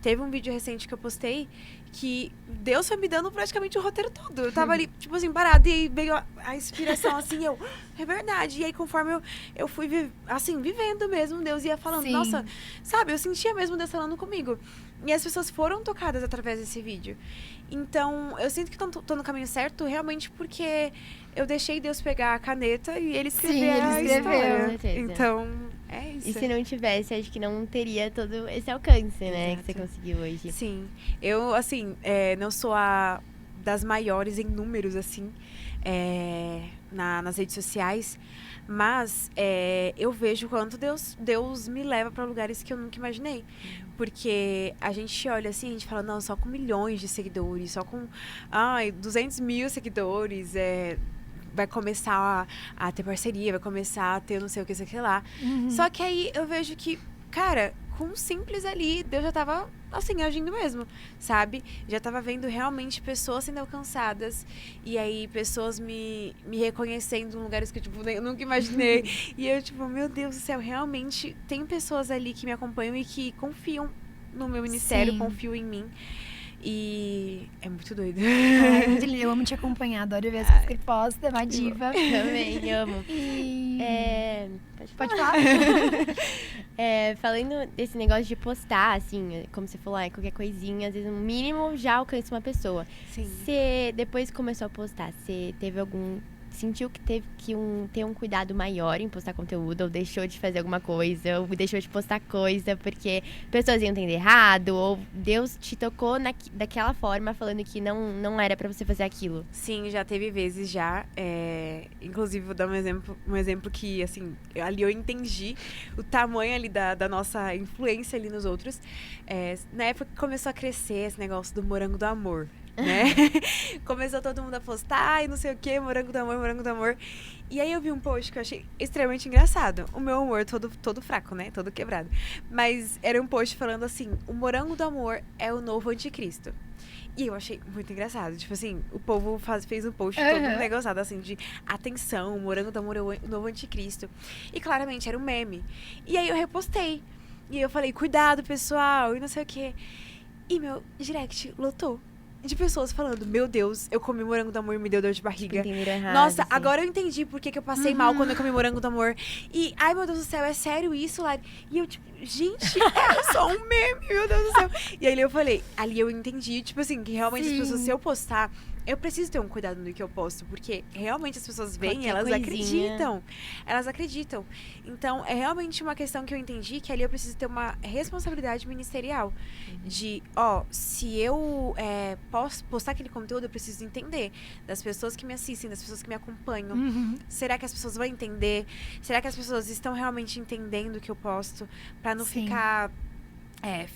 Teve um vídeo recente que eu postei que Deus foi me dando praticamente o roteiro todo. Eu tava ali, tipo assim, parada, e aí veio a inspiração, assim, é verdade. E aí, conforme eu fui, assim, vivendo mesmo, Deus ia falando, Sim. nossa, sabe, eu sentia mesmo Deus falando comigo. E as pessoas foram tocadas através desse vídeo. Então, eu sinto que tô no caminho certo, realmente porque eu deixei Deus pegar a caneta e Ele escrever Ele a escreveu. história. Com certeza. Então, é isso. E se não tivesse, acho que não teria todo esse alcance, né? Exato. Que você conseguiu hoje. Sim. Eu, assim, não sou a das maiores em números, assim, nas redes sociais, mas eu vejo quanto Deus me leva para lugares que eu nunca imaginei. Porque a gente olha assim, a gente fala, não, só com milhões de seguidores, só com 200 mil seguidores, vai começar a ter parceria, vai começar a ter não sei o que, sei o que lá. Só que aí eu vejo que, cara, com um simples ali, Deus já tava, assim, agindo mesmo, sabe? Já tava vendo realmente pessoas sendo alcançadas. E aí, pessoas me reconhecendo em lugares que, tipo, eu nunca imaginei. E eu, tipo, meu Deus do céu, realmente tem pessoas ali que me acompanham e que confiam no meu ministério, Sim. confiam em mim. E é muito doido. Ai, muito lindo. Eu amo te acompanhar, adoro ver as coisas que ele posta, é uma diva. Também amo. E... Pode Pode falar? Falando desse negócio de postar, assim, como você falou, qualquer coisinha, às vezes no mínimo já alcança uma pessoa. Sim. Você, depois que começou a postar, você teve algum... Sentiu que teve que ter um cuidado maior em postar conteúdo, ou deixou de fazer alguma coisa, ou deixou de postar coisa porque pessoas iam entender errado, ou Deus te tocou daquela forma, falando que não era pra você fazer aquilo? Sim, já teve vezes já. Inclusive, vou dar um exemplo que, assim, ali eu entendi o tamanho ali da nossa influência ali nos outros. Na época que começou a crescer esse negócio do morango do amor, né? Começou todo mundo a postar e não sei o que, morango do amor, morango do amor. E aí eu vi um post que eu achei extremamente engraçado. O meu humor todo fraco, né? Todo quebrado. Mas era um post falando assim, o morango do amor é o novo anticristo. E eu achei muito engraçado. Tipo assim, o povo fez um post todo negociado, assim, de atenção, o morango do amor é o novo anticristo. E claramente era um meme. E aí eu repostei. E aí eu falei, cuidado, pessoal, e não sei o quê. E meu direct lotou de pessoas falando, meu Deus, eu comi morango do amor e me deu dor de barriga. Entenderam errado, Nossa, assim. agora eu entendi por que eu passei mal quando eu comi morango do amor. E, ai meu Deus do céu, é sério isso, Lari? E eu, tipo, gente, era só um meme, meu Deus do céu. E aí eu falei, ali eu entendi, tipo assim, que realmente as pessoas, se eu postar, eu preciso ter um cuidado no que eu posto, porque realmente as pessoas veem e elas acreditam. Elas acreditam. Então, é realmente uma questão que eu entendi, que ali eu preciso ter uma responsabilidade ministerial. De, se eu posso postar aquele conteúdo, eu preciso entender das pessoas que me assistem, das pessoas que me acompanham. Será que as pessoas vão entender? Será que as pessoas estão realmente entendendo o que eu posto? Pra não ficar...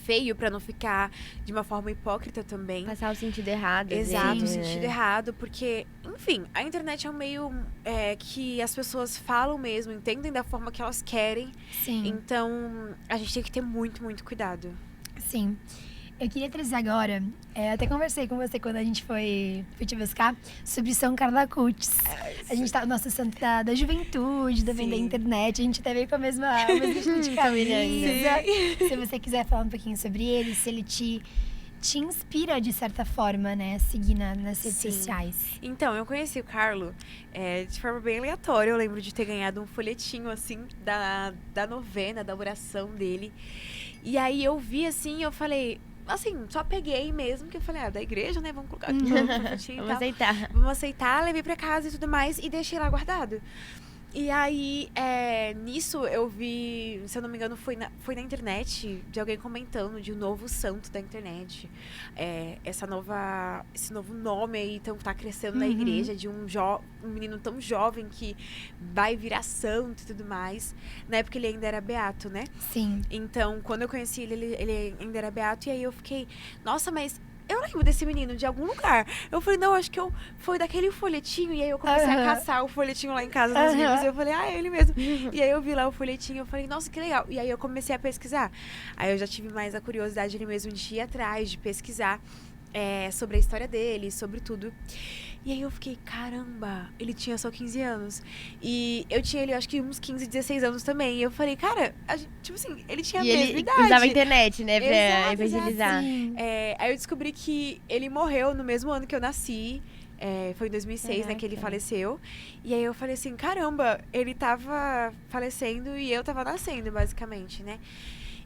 feio, pra não ficar de uma forma hipócrita também. Passar o sentido errado. Exato, o vezes, sentido errado, porque, enfim, a internet é um meio que as pessoas falam mesmo, entendem da forma que elas querem. Sim. Então, a gente tem que ter muito, muito cuidado. Sim. Eu queria trazer agora, até conversei com você quando a gente foi te buscar, sobre São Carla Cutis. A gente tá, nossa santo da juventude, também da internet, a gente até veio com a mesma de camisa. Se você quiser falar um pouquinho sobre ele, se ele te inspira de certa forma, né, a seguir nas redes sociais. Então, eu conheci o Carlo de forma bem aleatória. Eu lembro de ter ganhado um folhetinho, assim, da novena, da oração dele. E aí eu vi, assim, eu falei... Assim, só peguei mesmo, que eu falei, da igreja, né? Vamos colocar aqui Vamos aceitar. Vamos aceitar, levei pra casa e tudo mais, e deixei lá guardado. E aí, nisso eu vi, se eu não me engano, foi na internet, de alguém comentando de um novo santo da internet. Esse novo nome aí, então, que tá crescendo na igreja, de um menino tão jovem que vai virar santo e tudo mais. Na época ele ainda era beato, né? Sim. Então, quando eu conheci ele ainda era beato, e aí eu fiquei, nossa, mas... eu lembro desse menino de algum lugar. Eu falei, não, acho que foi daquele folhetinho. E aí eu comecei a caçar o folhetinho lá em casa nos livros. E eu falei, é ele mesmo. E aí eu vi lá o folhetinho, eu falei, nossa, que legal. E aí eu comecei a pesquisar. Aí eu já tive mais a curiosidade ali mesmo de ir atrás, de pesquisar sobre a história dele, sobre tudo. E aí eu fiquei, caramba, ele tinha só 15 anos. E eu tinha ele, acho que uns 15, 16 anos também. E eu falei, cara, tipo assim, ele tinha a mesma idade. E usava a internet, né, pra Exato, evangelizar. Aí eu descobri que ele morreu no mesmo ano que eu nasci. Foi em 2006, né, que ele faleceu. E aí eu falei assim, caramba, ele tava falecendo e eu tava nascendo, basicamente, né?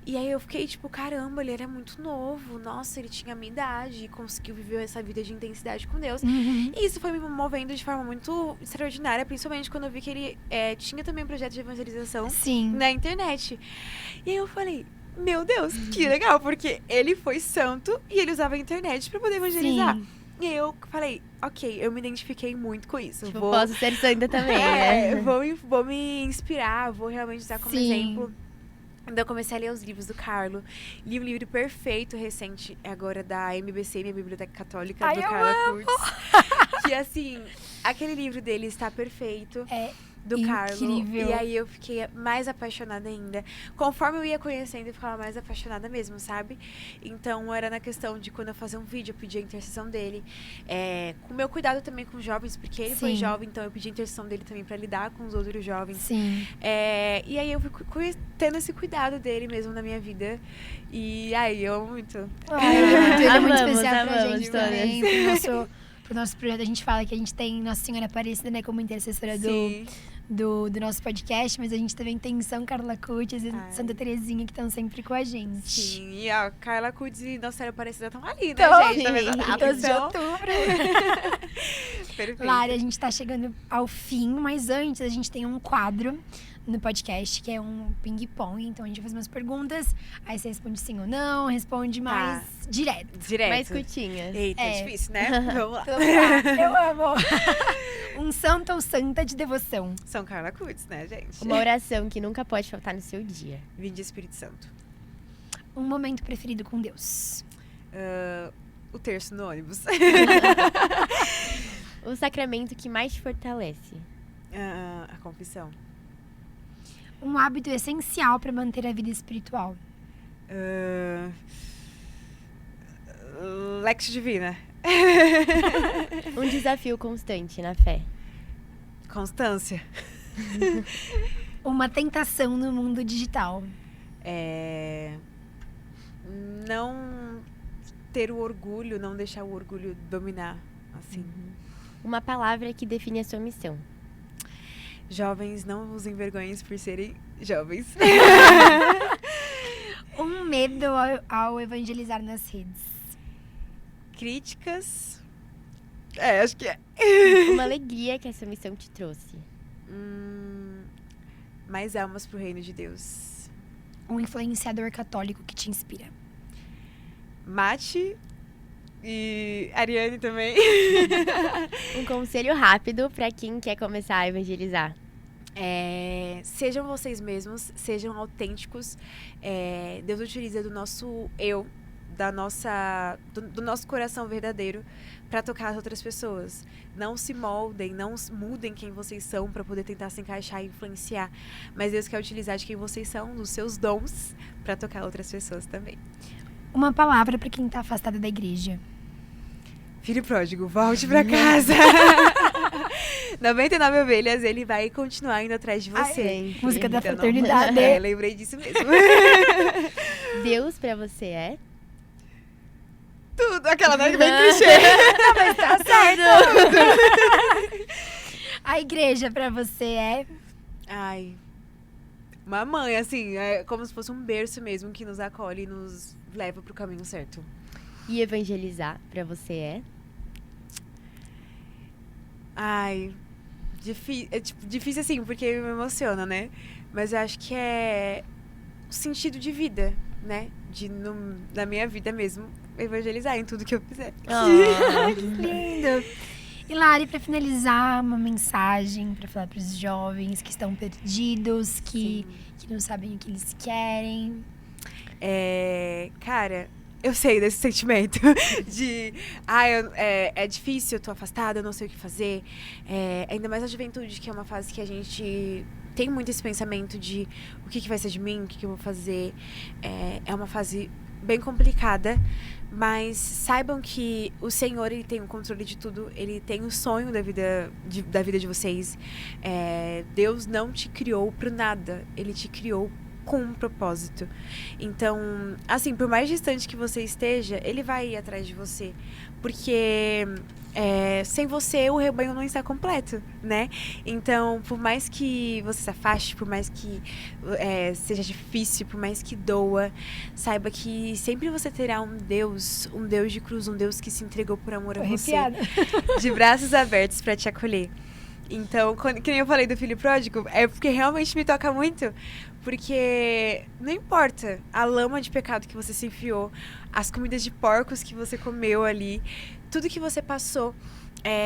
E aí eu fiquei tipo, caramba, ele era muito novo. Nossa, ele tinha a minha idade e conseguiu viver essa vida de intensidade com Deus. E isso foi me movendo de forma muito extraordinária, principalmente quando eu vi que ele tinha também um projeto de evangelização na internet. E aí eu falei, meu Deus, que legal, porque ele foi santo e ele usava a internet pra poder evangelizar. E eu falei, ok, eu me identifiquei muito com isso. Tipo, posso ser santa também, né? Vou me inspirar, vou realmente usar como exemplo. Então eu comecei a ler os livros do Carlo. Li um livro perfeito, recente, agora da MBC, minha Biblioteca Católica, do Carlo Kurtz. Que assim, aquele livro dele está perfeito. do Carlo. Incrível. E aí eu fiquei mais apaixonada ainda. Conforme eu ia conhecendo, eu ficava mais apaixonada mesmo, sabe? Então era na questão de quando eu fazia um vídeo, eu pedia a intercessão dele. Com o meu cuidado também com os jovens, porque ele foi Sim. jovem, então eu pedi a intercessão dele também pra lidar com os outros jovens. Sim. E aí eu fui tendo esse cuidado dele mesmo na minha vida. E aí eu amo muito. Ele é muito Amamos, especial pra amamos gente todas. também. Pro nosso projeto, a gente fala que a gente tem Nossa Senhora Aparecida, né, como intercessora Sim. do nosso podcast, mas a gente também tem São Carla Cutis e Ai. Santa Terezinha, que estão sempre com a gente. Sim, e a Carla Cudes e Nossa Senhora Aparecida estão ali, né, Então, gente? Na mesma data, 12 de então. outubro. Perfeito. Lari, a gente tá chegando ao fim, mas antes a gente tem um quadro no podcast, que é um ping-pong. Então a gente vai fazer umas perguntas, aí você responde sim ou não, responde mais direto. Direto. Mais curtinhas. Eita, É. difícil, né? Vamos lá. Então, tá, eu amo. Um santo ou santa de devoção. São Carla Cudes, né, gente? Uma oração que nunca pode faltar no seu dia. Vinde Espírito Santo. Um momento preferido com Deus. O terço no ônibus. O sacramento que mais te fortalece. A confissão. Um hábito essencial para manter a vida espiritual. Lex Divina. Um desafio constante na fé. Constância. Uma tentação no mundo digital. Não ter o orgulho, não deixar o orgulho dominar, assim. Uma palavra que define a sua missão. Jovens, não vos envergonhem por serem jovens. Um medo ao evangelizar nas redes. Críticas. Acho que é. Uma alegria que essa missão te trouxe. Mais almas pro reino de Deus. Um influenciador católico que te inspira. Mate e Ariane também. Um conselho rápido para quem quer começar a evangelizar. Sejam vocês mesmos, sejam autênticos. Deus utiliza do nosso eu, do nosso coração verdadeiro para tocar as outras pessoas. Não se moldem, não mudem quem vocês são para poder tentar se encaixar e influenciar. Mas Deus quer utilizar de quem vocês são, dos seus dons, para tocar outras pessoas também. Uma palavra para quem tá afastado da igreja. Filho pródigo, volte pra casa. 99 ovelhas, ele vai continuar indo atrás de você. Gente, Música da Então, não- fraternidade. lembrei disso mesmo. Deus para você é? Tudo, aquela bem clichê. Mas tá certo. A igreja para você é... Ai, uma mãe, assim, é como se fosse um berço mesmo que nos acolhe e nos leva pro caminho certo. E evangelizar para você é? Ai, difícil assim, porque me emociona, né? Mas eu acho que é o sentido de vida, né? Na minha vida mesmo, evangelizar em tudo que eu fizer. Lindo. E Lari, para finalizar, uma mensagem para falar para os jovens que estão perdidos, que não sabem o que eles querem. Cara, eu sei desse sentimento de... é difícil, eu tô afastada, eu não sei o que fazer. Ainda mais na juventude, que é uma fase que a gente tem muito esse pensamento de o que vai ser de mim, o que eu vou fazer. É uma fase bem complicada, mas saibam que o Senhor, ele tem o controle de tudo, ele tem o sonho da vida de vocês. Deus não te criou pro nada, ele te criou com um propósito. Então, assim, por mais distante que você esteja, ele vai ir atrás de você, porque sem você o rebanho não está completo, né? Então, por mais que você se afaste, por mais que seja difícil, por mais que doa, saiba que sempre você terá um Deus de cruz, um Deus que se entregou por amor a você, de braços abertos para te acolher. Então, que nem eu falei do filho pródigo, é porque realmente me toca muito. Porque não importa a lama de pecado que você se enfiou, as comidas de porcos que você comeu ali, tudo que você passou,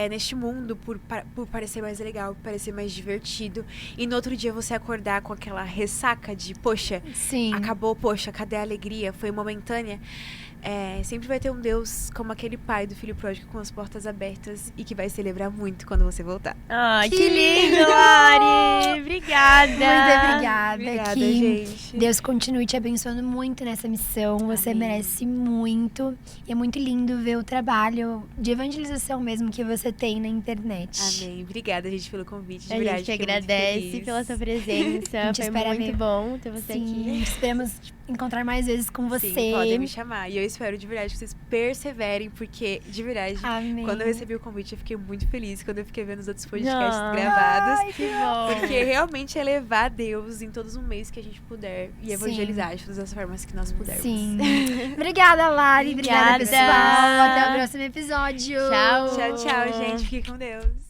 neste mundo por parecer mais legal, por parecer mais divertido. E no outro dia você acordar com aquela ressaca de, poxa, Sim. acabou, poxa, cadê a alegria? Foi momentânea. Sempre vai ter um Deus como aquele pai do filho pródigo com as portas abertas e que vai celebrar muito quando você voltar. Ai, que lindo, Lari! Obrigada! Muito obrigada. Obrigada, Que gente. Deus continue te abençoando muito nessa missão. Você Amém. merece muito. E é muito lindo ver o trabalho de evangelização mesmo que você tem na internet. Amém. Obrigada, gente, pelo convite. De A verdade, gente fiquei muito agradece feliz. pela sua presença. A gente Foi espera muito ver. bom ter você Sim, aqui. esperamos encontrar mais vezes com você. Sim, podem me chamar. E eu espero de verdade que vocês perseverem, porque, de verdade, Amém. quando eu recebi o convite, eu fiquei muito feliz. Quando eu fiquei vendo os outros podcasts Ah, gravados. Que bom! Porque realmente é levar a Deus em todos os meios que a gente puder e evangelizar de todas as formas que nós pudermos. Sim. Obrigada, Lari. Obrigada, Obrigada. pessoal. Até o próximo episódio. Tchau. Tchau, tchau, gente. Fique com Deus.